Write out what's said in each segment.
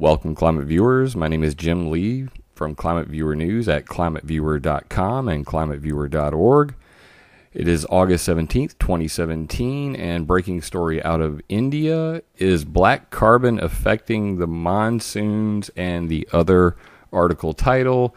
Welcome, climate viewers. My name is Jim Lee from Climate Viewer News at climateviewer.com and climateviewer.org. It is August 17th, 2017, and breaking story out of India is black carbon affecting the monsoons, and the other article title,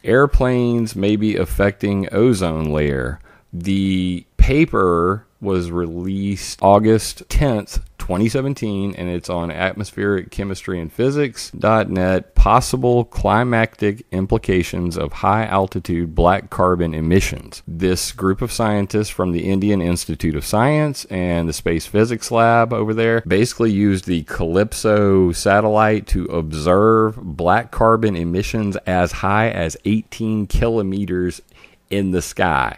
airplanes may be affecting ozone layer. The paper was released August 10th, 2017, and it's on atmospheric chemistry and physics.net, possible climactic implications of high-altitude black carbon emissions. This group of scientists from the Indian Institute of Science and the Space Physics Lab over there basically used the Calypso satellite to observe black carbon emissions as high as 18 kilometers in the sky.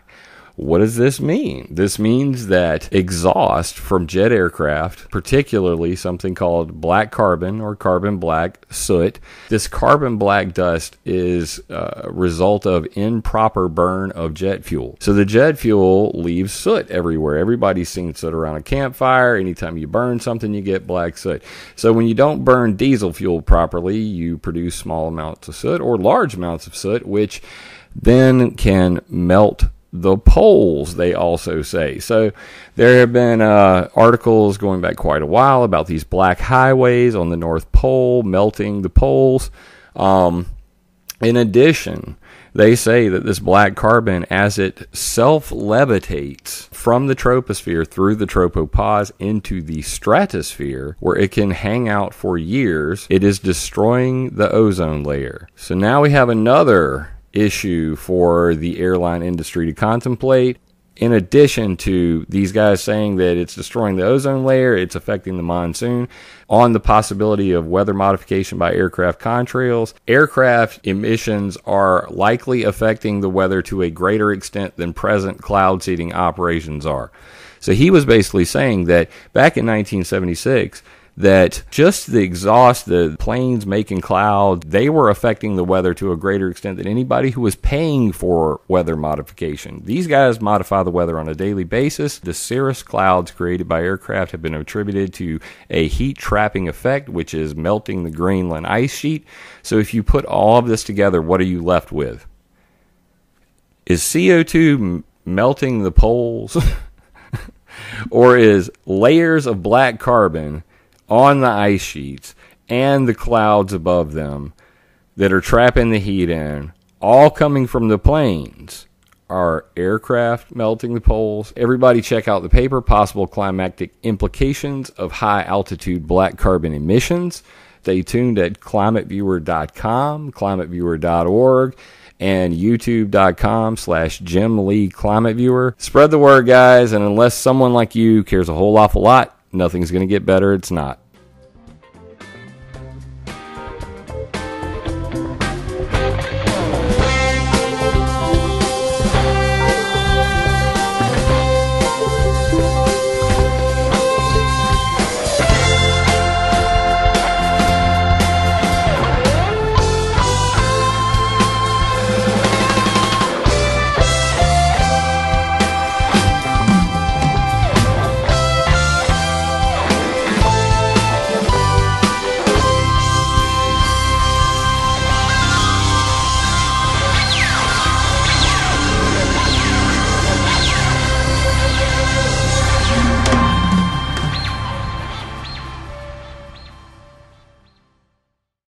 What does this mean? This means that exhaust from jet aircraft, particularly something called black carbon or carbon black soot, this carbon black dust is a result of improper burn of jet fuel. So the jet fuel leaves soot everywhere. Everybody's seen soot around a campfire. Anytime you burn something, you get black soot. So when you don't burn diesel fuel properly, you produce small amounts of soot or large amounts of soot, which then can melt the poles, they also say. So there have been articles going back quite a while about these black highways on the North Pole melting the poles. In addition, they say that this black carbon, as it self-levitates from the troposphere through the tropopause into the stratosphere, where it can hang out for years, it is destroying the ozone layer. So now we have another issue for the airline industry to contemplate. In addition to these guys saying that it's destroying the ozone layer, it's affecting the monsoon, on the possibility of weather modification by aircraft contrails, aircraft emissions are likely affecting the weather to a greater extent than present cloud seeding operations are. So he was basically saying that back in 1976, that just the exhaust, the planes making clouds, they were affecting the weather to a greater extent than anybody who was paying for weather modification. These guys modify the weather on a daily basis. The cirrus clouds created by aircraft have been attributed to a heat trapping effect, which is melting the Greenland ice sheet. So if you put all of this together, what are you left with? Is CO2 melting the poles? Or is layers of black carbon on the ice sheets and the clouds above them that are trapping the heat in, all coming from the planes? Are aircraft melting the poles? Everybody check out the paper, Possible Climactic Implications of High Altitude Black Carbon Emissions. Stay tuned at climateviewer.com, climateviewer.org, and youtube.com/Jim Lee Climate Viewer. Spread the word, guys, and unless someone like you cares a whole awful lot, nothing's going to get better. It's not.